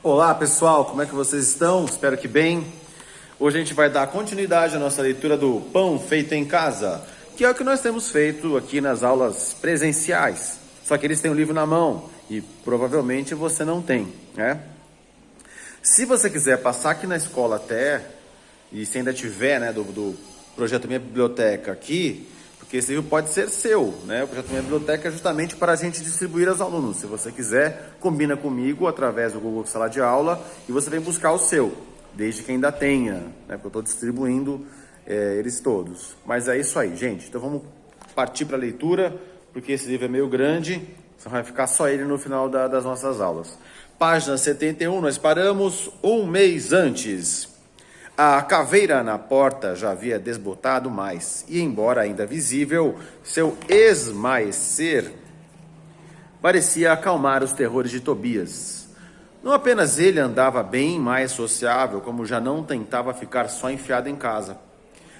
Olá pessoal, como é que vocês estão? Espero que bem. Hoje a gente vai dar continuidade à nossa leitura do Pão Feito em Casa, que é o que nós temos feito aqui nas aulas presenciais. Só que eles têm o livro na mão e provavelmente você não tem, né? Se você quiser passar aqui na escola até, e se ainda tiver, né, do projeto Minha Biblioteca aqui, porque esse livro pode ser seu, né? O projeto Minha Biblioteca é justamente para a gente distribuir aos alunos. Se você quiser, combina comigo através do Google Sala de Aula e você vem buscar o seu, desde que ainda tenha, né? Porque eu estou distribuindo eles todos. Mas é isso aí, gente. Então vamos partir para a leitura, porque esse livro é meio grande, só vai ficar só ele no final das nossas aulas. Página 71, nós paramos um mês antes. A caveira na porta já havia desbotado mais, e embora ainda visível, seu esmaecer parecia acalmar os terrores de Tobias. Não apenas ele andava bem mais sociável, como já não tentava ficar só enfiado em casa.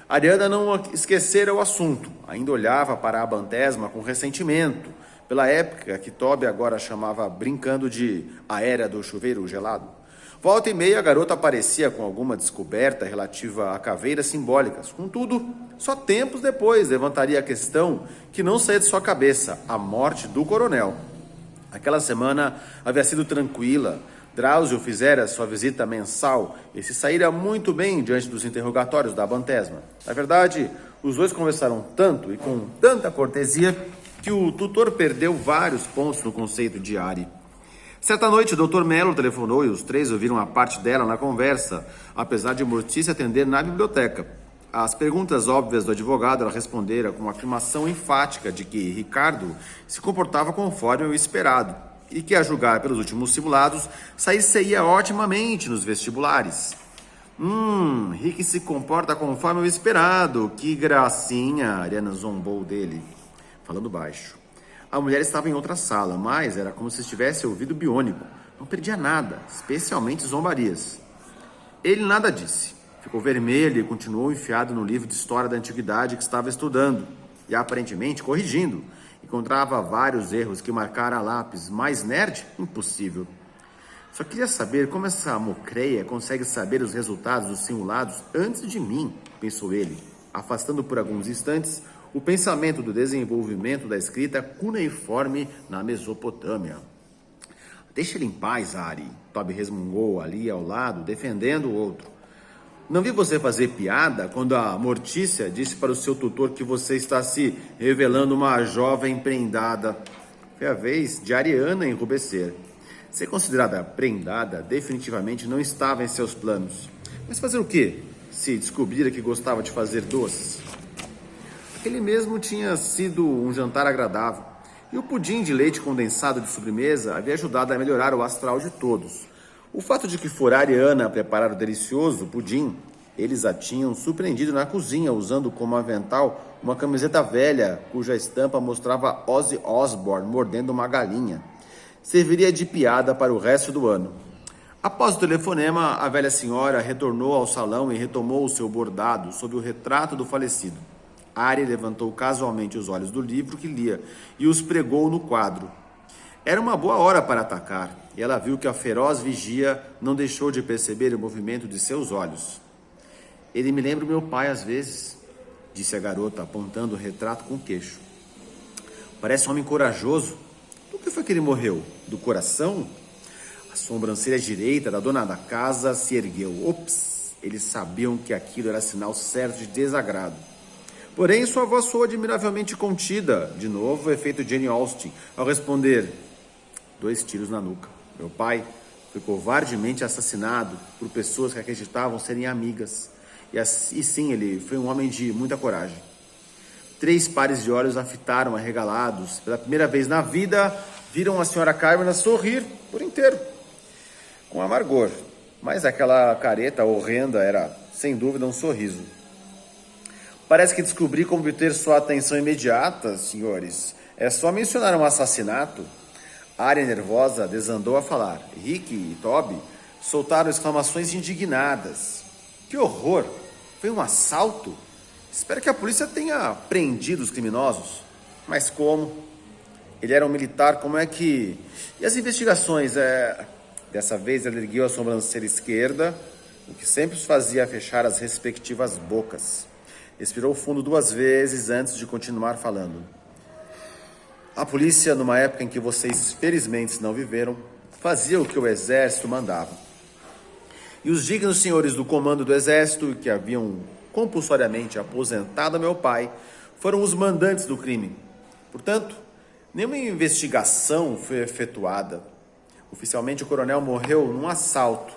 Ariana não esquecera o assunto, ainda olhava para a Abantesma com ressentimento, pela época que Toby agora chamava brincando de a era do chuveiro gelado. Volta e meia, a garota aparecia com alguma descoberta relativa a caveiras simbólicas. Contudo, só tempos depois levantaria a questão que não saía de sua cabeça, a morte do coronel. Aquela semana havia sido tranquila. Drauzio fizera sua visita mensal e se saíra muito bem diante dos interrogatórios da Abantesma. Na verdade, os dois conversaram tanto e com tanta cortesia que o tutor perdeu vários pontos no conceito de Ari. Certa noite, o Dr. Mello telefonou e os três ouviram a parte dela na conversa, apesar de Mortícia atender na biblioteca. As perguntas óbvias do advogado ela respondera com uma afirmação enfática de que Ricardo se comportava conforme o esperado e que, a julgar pelos últimos simulados, saía otimamente nos vestibulares. Rick se comporta conforme o esperado. Que gracinha, Ariana zombou dele, falando baixo. A mulher estava em outra sala, mas era como se estivesse ouvido biônico. Não perdia nada, especialmente zombarias. Ele nada disse. Ficou vermelho e continuou enfiado no livro de História da Antiguidade que estava estudando. E aparentemente corrigindo. Encontrava vários erros que marcara a lápis. Mais nerd? Impossível. Só queria saber como essa mocreia consegue saber os resultados dos simulados antes de mim, pensou ele, afastando por alguns instantes o pensamento do desenvolvimento da escrita cuneiforme na Mesopotâmia. Deixa ele em paz, Ari, Toby resmungou ali ao lado, defendendo o outro. Não vi você fazer piada quando a Mortícia disse para o seu tutor que você está se revelando uma jovem prendada. Foi a vez de Ariana enrubescer. Ser considerada prendada definitivamente não estava em seus planos. Mas fazer o quê? Se descobrira que gostava de fazer doces. Aquele mesmo tinha sido um jantar agradável, e o pudim de leite condensado de sobremesa havia ajudado a melhorar o astral de todos. O fato de que fora Ariana preparar o delicioso pudim, eles a tinham surpreendido na cozinha usando como avental uma camiseta velha cuja estampa mostrava Ozzy Osbourne mordendo uma galinha. Serviria de piada para o resto do ano. Após o telefonema, a velha senhora retornou ao salão e retomou o seu bordado sob o retrato do falecido. Ari levantou casualmente os olhos do livro que lia e os pregou no quadro. Era uma boa hora para atacar, e ela viu que a feroz vigia não deixou de perceber o movimento de seus olhos. Ele me lembra o meu pai às vezes, disse a garota, apontando o retrato com o queixo. Parece um homem corajoso. Do que foi que ele morreu? Do coração? A sobrancelha direita da dona da casa se ergueu. Ops! Eles sabiam que aquilo era sinal certo de desagrado. Porém, sua voz soou admiravelmente contida. De novo, o efeito Jane Austen, ao responder, 2 tiros na nuca. Meu pai foi covardemente assassinado por pessoas que acreditavam serem amigas. E sim, ele foi um homem de muita coragem. 3 pares de olhos a fitaram arregalados. Pela primeira vez na vida, viram a senhora Carmen sorrir por inteiro, com amargor. Mas aquela careta horrenda era, sem dúvida, um sorriso. Parece que descobri como obter sua atenção imediata, senhores. É só mencionar um assassinato. A área nervosa desandou a falar. Rick e Toby soltaram exclamações indignadas. Que horror! Foi um assalto? Espero que a polícia tenha prendido os criminosos. Mas como? Ele era um militar, como é que... E as investigações, Dessa vez ela ergueu a sobrancelha esquerda, o que sempre os fazia fechar as respectivas bocas. Expirou fundo 2 vezes antes de continuar falando. A polícia, numa época em que vocês felizmente não viveram, fazia o que o exército mandava. E os dignos senhores do comando do exército, que haviam compulsoriamente aposentado meu pai, foram os mandantes do crime. Portanto, nenhuma investigação foi efetuada. Oficialmente, o coronel morreu num assalto.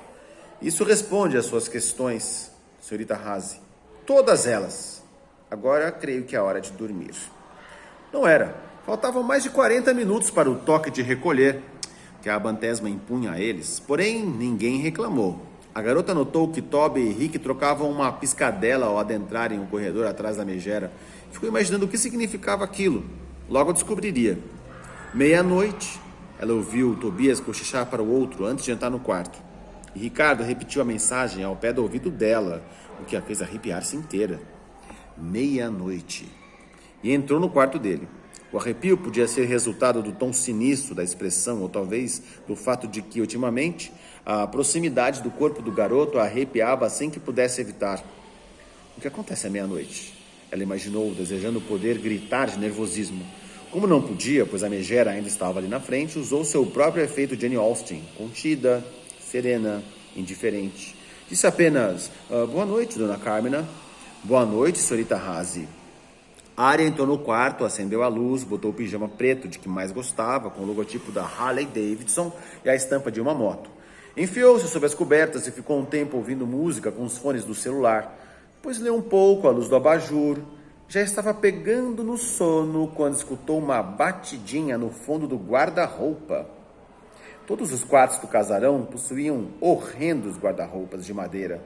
Isso responde às suas questões, senhorita Haase. Todas elas. Agora, creio que é hora de dormir. Não era. Faltavam mais de 40 minutos para o toque de recolher, que a abantesma impunha a eles. Porém, ninguém reclamou. A garota notou que Toby e Rick trocavam uma piscadela ao adentrarem o corredor atrás da megera. Ficou imaginando o que significava aquilo. Logo descobriria. 00:30, ela ouviu Tobias cochichar para o outro antes de entrar no quarto. E Ricardo repetiu a mensagem ao pé do ouvido dela, o que a fez arrepiar-se inteira. 00:30. E entrou no quarto dele. O arrepio podia ser resultado do tom sinistro da expressão, ou talvez do fato de que, ultimamente, a proximidade do corpo do garoto a arrepiava sem que pudesse evitar. O que acontece à 00:30? Ela imaginou, desejando poder gritar de nervosismo. Como não podia, pois a megera ainda estava ali na frente, usou seu próprio efeito Jane Austen, contida, serena, indiferente. Disse apenas, boa noite, dona Carmina. Boa noite, senhorita Haase. Arya entrou no quarto, acendeu a luz, botou o pijama preto de que mais gostava, com o logotipo da Harley Davidson e a estampa de uma moto. Enfiou-se sob as cobertas e ficou um tempo ouvindo música com os fones do celular. Depois leu um pouco à luz do abajur. Já estava pegando no sono quando escutou uma batidinha no fundo do guarda-roupa. Todos os quartos do casarão possuíam horrendos guarda-roupas de madeira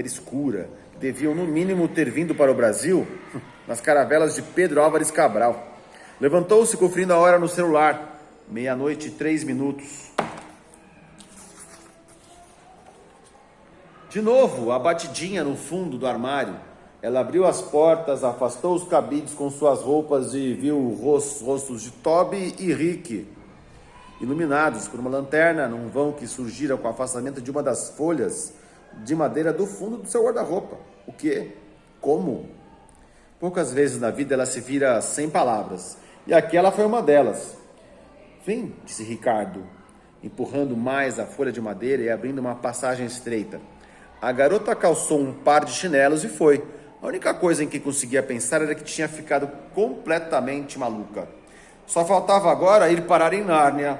escura, que deviam no mínimo ter vindo para o Brasil nas caravelas de Pedro Álvares Cabral. Levantou-se conferindo a hora no celular. 00:03. De novo, a batidinha no fundo do armário. Ela abriu as portas, afastou os cabides com suas roupas e viu os rostos de Toby e Rick, iluminados por uma lanterna num vão que surgira com o afastamento de uma das folhas de madeira do fundo do seu guarda-roupa. O quê? Como? Poucas vezes na vida ela se vira sem palavras, e aquela foi uma delas. Vem, disse Ricardo, empurrando mais a folha de madeira e abrindo uma passagem estreita. A garota calçou um par de chinelos e foi. A única coisa em que conseguia pensar era que tinha ficado completamente maluca. Só faltava agora ir parar em Nárnia.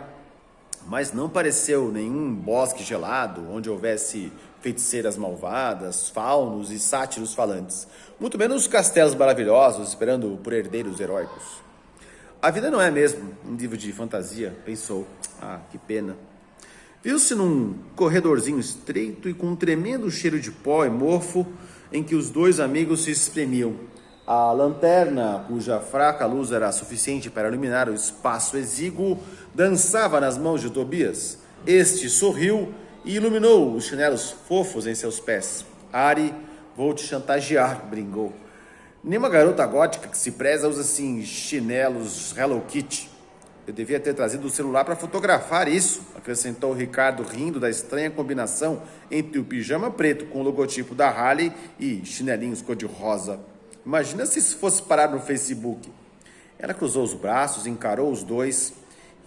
Mas não pareceu nenhum bosque gelado, onde houvesse feiticeiras malvadas, faunos e sátiros falantes. Muito menos castelos maravilhosos esperando por herdeiros heróicos. A vida não é mesmo um livro de fantasia, pensou. Ah, que pena. Viu-se num corredorzinho estreito e com um tremendo cheiro de pó e mofo em que os dois amigos se espremiam. A lanterna, cuja fraca luz era suficiente para iluminar o espaço exíguo, dançava nas mãos de Tobias. Este sorriu e iluminou os chinelos fofos em seus pés. Ari, vou te chantagear, brincou. Nenhuma garota gótica que se preza usa assim chinelos Hello Kitty. Eu devia ter trazido o celular para fotografar isso, acrescentou Ricardo, rindo da estranha combinação entre o pijama preto com o logotipo da Harley e chinelinhos cor-de-rosa. Imagina se isso fosse parar no Facebook. Ela cruzou os braços e encarou os dois.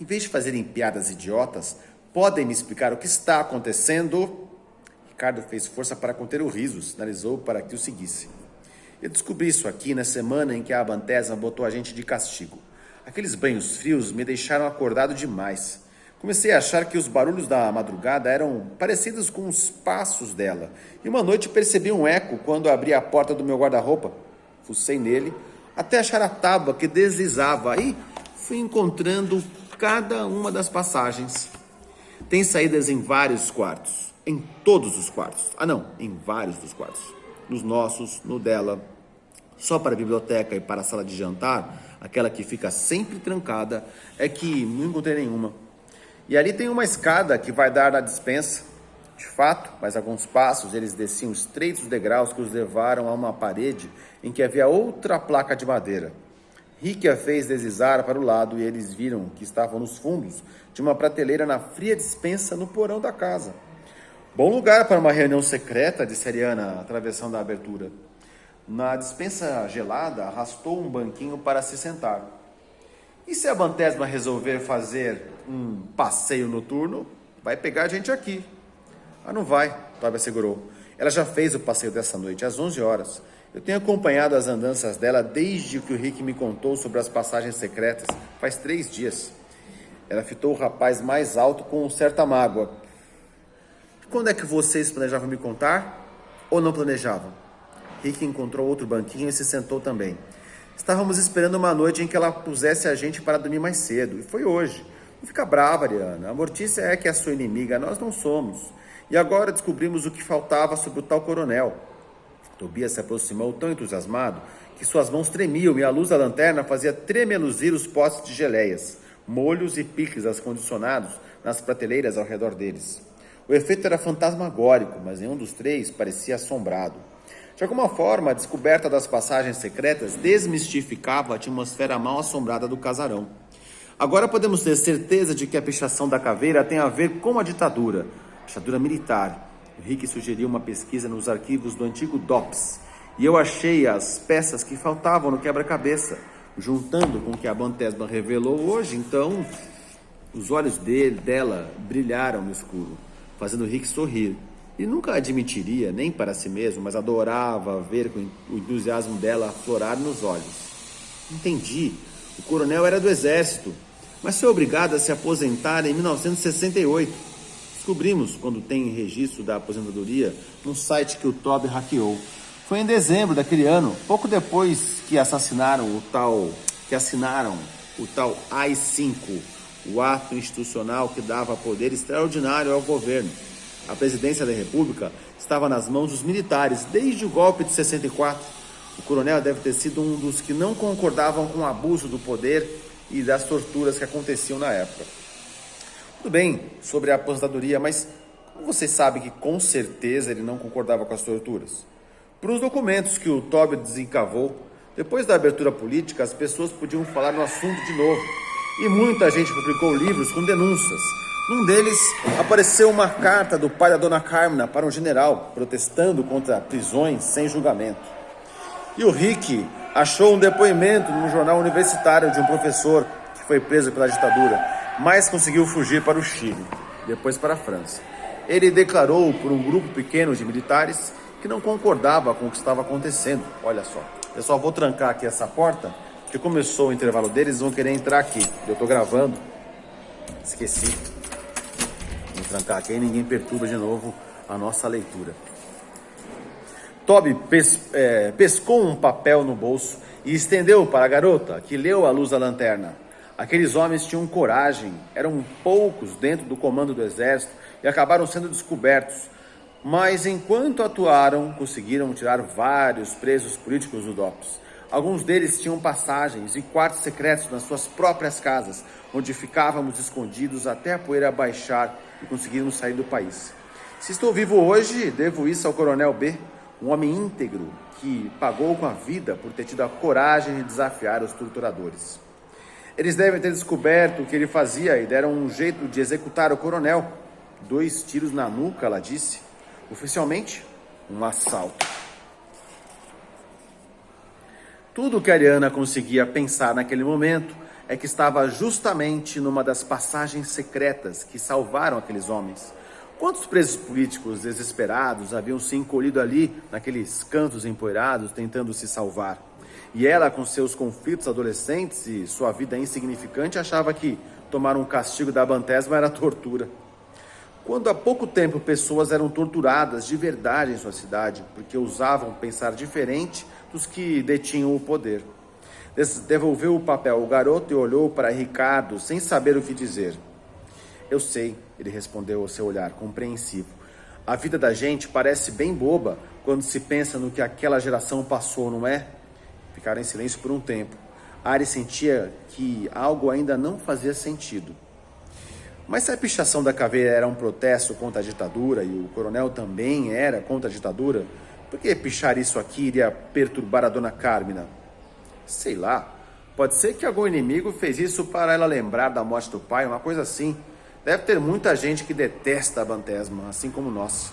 Em vez de fazerem piadas idiotas, podem me explicar o que está acontecendo? Ricardo fez força para conter o riso, sinalizou para que o seguisse. Eu descobri isso aqui na semana em que a Abantesa botou a gente de castigo. Aqueles banhos frios me deixaram acordado demais. Comecei a achar que os barulhos da madrugada eram parecidos com os passos dela. E uma noite percebi um eco quando abri a porta do meu guarda-roupa. Fucei nele até achar a tábua que deslizava. Aí fui encontrando cada uma das passagens. Tem saídas em vários quartos. Em todos os quartos. Em vários dos quartos. Nos nossos, no dela. Só para a biblioteca e para a sala de jantar, aquela que fica sempre trancada, é que não encontrei nenhuma. E ali tem uma escada que vai dar na despensa. De fato, mas alguns passos eles desciam estreitos degraus que os levaram a uma parede em que havia outra placa de madeira. Rick a fez deslizar para o lado e eles viram que estavam nos fundos de uma prateleira na fria despensa no porão da casa. Bom lugar para uma reunião secreta, disse Ariana, atravessando a abertura. Na despensa gelada, arrastou um banquinho para se sentar. E se a Bantesma resolver fazer um passeio noturno, vai pegar a gente aqui. Ah, não vai, Toby assegurou. Ela já fez o passeio dessa noite, às 11 horas. Eu tenho acompanhado as andanças dela desde que o Rick me contou sobre as passagens secretas, faz 3 dias. Ela fitou o rapaz mais alto com certa mágoa. Quando é que vocês planejavam me contar? Ou não planejavam? Rick encontrou outro banquinho e se sentou também. Estávamos esperando uma noite em que ela pusesse a gente para dormir mais cedo. E foi hoje. Não fica brava, Ariana. A Mortícia é que é a sua inimiga, nós não somos. E agora descobrimos o que faltava sobre o tal coronel. Tobias se aproximou tão entusiasmado que suas mãos tremiam e a luz da lanterna fazia tremeluzir os potes de geleias, molhos e piques acondicionados nas prateleiras ao redor deles. O efeito era fantasmagórico, mas nenhum dos três parecia assombrado. De alguma forma, a descoberta das passagens secretas desmistificava a atmosfera mal assombrada do casarão. Agora podemos ter certeza de que a pichação da caveira tem a ver com a ditadura militar. O Rick sugeriu uma pesquisa nos arquivos do antigo DOPS, e eu achei as peças que faltavam no quebra-cabeça. Juntando com o que a Bantesma revelou hoje, então, os olhos dela brilharam no escuro, fazendo Rick sorrir. Ele nunca admitiria, nem para si mesmo, mas adorava ver o entusiasmo dela aflorar nos olhos. Entendi. O coronel era do exército, mas foi obrigado a se aposentar em 1968. Descobrimos quando tem registro da aposentadoria num site que o Toby hackeou. Foi em dezembro daquele ano, pouco depois que assinaram o tal AI-5, o ato institucional que dava poder extraordinário ao governo. A presidência da República estava nas mãos dos militares desde o golpe de 64. O coronel deve ter sido um dos que não concordavam com o abuso do poder e das torturas que aconteciam na época. Tudo bem sobre a aposentadoria, mas como vocês sabem que com certeza ele não concordava com as torturas? Por uns documentos que o Toby desencavou, depois da abertura política, as pessoas podiam falar no assunto de novo. E muita gente publicou livros com denúncias. Num deles, apareceu uma carta do pai da dona Carmina para um general, protestando contra prisões sem julgamento. E o Rick achou um depoimento num jornal universitário de um professor que foi preso pela ditadura, mas conseguiu fugir para o Chile, depois para a França. Ele declarou por um grupo pequeno de militares que não concordava com o que estava acontecendo. Olha só, pessoal, vou trancar aqui essa porta, porque começou o intervalo deles, eles vão querer entrar aqui. Eu estou gravando, esqueci. Vou trancar aqui e ninguém perturba de novo a nossa leitura. Toby pescou um papel no bolso e estendeu para a garota, que leu à luz da lanterna. Aqueles homens tinham coragem, eram poucos dentro do comando do exército e acabaram sendo descobertos. Mas enquanto atuaram, conseguiram tirar vários presos políticos do DOPS. Alguns deles tinham passagens e quartos secretos nas suas próprias casas, onde ficávamos escondidos até a poeira baixar e conseguirmos sair do país. Se estou vivo hoje, devo isso ao Coronel B, um homem íntegro que pagou com a vida por ter tido a coragem de desafiar os torturadores. Eles devem ter descoberto o que ele fazia e deram um jeito de executar o coronel. 2 tiros na nuca, ela disse. Oficialmente, um assalto. Tudo que a Ariana conseguia pensar naquele momento é que estava justamente numa das passagens secretas que salvaram aqueles homens. Quantos presos políticos desesperados haviam se encolhido ali, naqueles cantos empoeirados, tentando se salvar? E ela, com seus conflitos adolescentes e sua vida insignificante, achava que tomar um castigo da Bantesma era tortura. Quando há pouco tempo pessoas eram torturadas de verdade em sua cidade, porque ousavam pensar diferente dos que detinham o poder. Devolveu o papel ao garoto e olhou para Ricardo sem saber o que dizer. Eu sei, ele respondeu ao seu olhar compreensivo. A vida da gente parece bem boba quando se pensa no que aquela geração passou, não é? Ficaram em silêncio por um tempo. Ari sentia que algo ainda não fazia sentido. Mas se a pichação da caveira era um protesto contra a ditadura e o coronel também era contra a ditadura, por que pichar isso aqui iria perturbar a dona Carmina? Sei lá, Pode ser que algum inimigo fez isso para ela lembrar da morte do pai, uma coisa assim. Deve ter muita gente que detesta a Bantesma, assim como nós.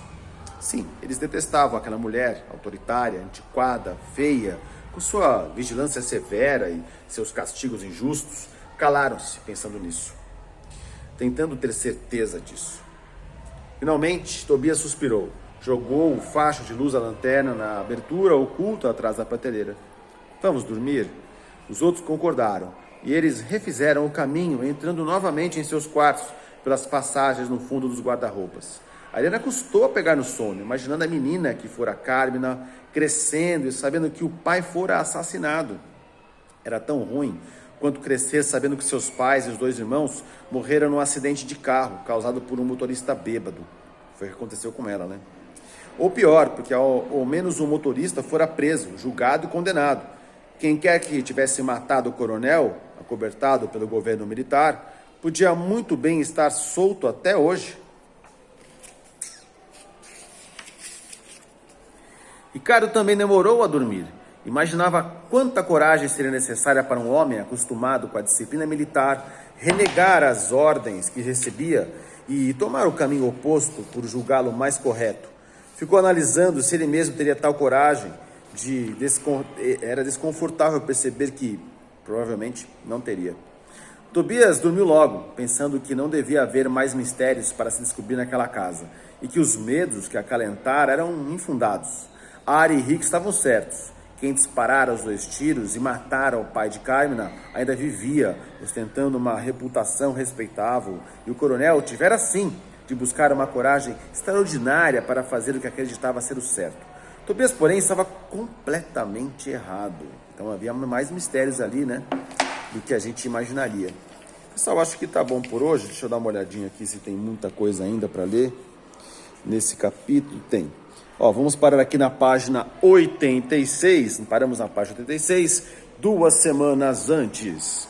Sim, eles detestavam aquela mulher autoritária, antiquada, feia, com sua vigilância severa e seus castigos injustos. Calaram-se pensando nisso, tentando ter certeza disso. Finalmente, Tobias suspirou. Jogou o facho de luz da lanterna na abertura oculta atrás da prateleira. Vamos dormir? Os outros concordaram, e eles refizeram o caminho, entrando novamente em seus quartos, pelas passagens no fundo dos guarda-roupas. A Helena custou a pegar no sono, imaginando a menina que fora Carmina, crescendo e sabendo que o pai fora assassinado. Era tão ruim quanto crescer sabendo que seus pais e os 2 irmãos morreram num acidente de carro, causado por um motorista bêbado. Foi o que aconteceu com ela, né? Ou pior, porque ao menos o motorista fora preso, julgado e condenado. Quem quer que tivesse matado o coronel, acobertado pelo governo militar, podia muito bem estar solto até hoje. Ricardo também demorou a dormir. Imaginava quanta coragem seria necessária para um homem acostumado com a disciplina militar renegar as ordens que recebia e tomar o caminho oposto por julgá-lo mais correto. Ficou analisando se ele mesmo teria tal coragem. Era desconfortável perceber que provavelmente não teria. Tobias dormiu logo, pensando que não devia haver mais mistérios para se descobrir naquela casa e que os medos que acalentaram eram infundados. Ari e Rick estavam certos. Quem disparara os 2 tiros e matara o pai de Carmina ainda vivia, ostentando uma reputação respeitável, e o coronel tivera sim de buscar uma coragem extraordinária para fazer o que acreditava ser o certo. Tobias, porém, estava completamente errado. Então havia mais mistérios ali, né, do que a gente imaginaria. Pessoal, acho que tá bom por hoje. Deixa eu dar uma olhadinha aqui se tem muita coisa ainda para ler nesse capítulo. Tem. Ó, vamos parar aqui na página 86. Paramos na página 86, 2 semanas antes.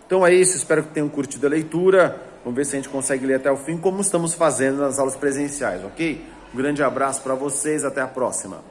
Então é isso, espero que tenham curtido a leitura. Vamos ver se a gente consegue ler até o fim, como estamos fazendo nas aulas presenciais, ok? Um grande abraço para vocês, até a próxima.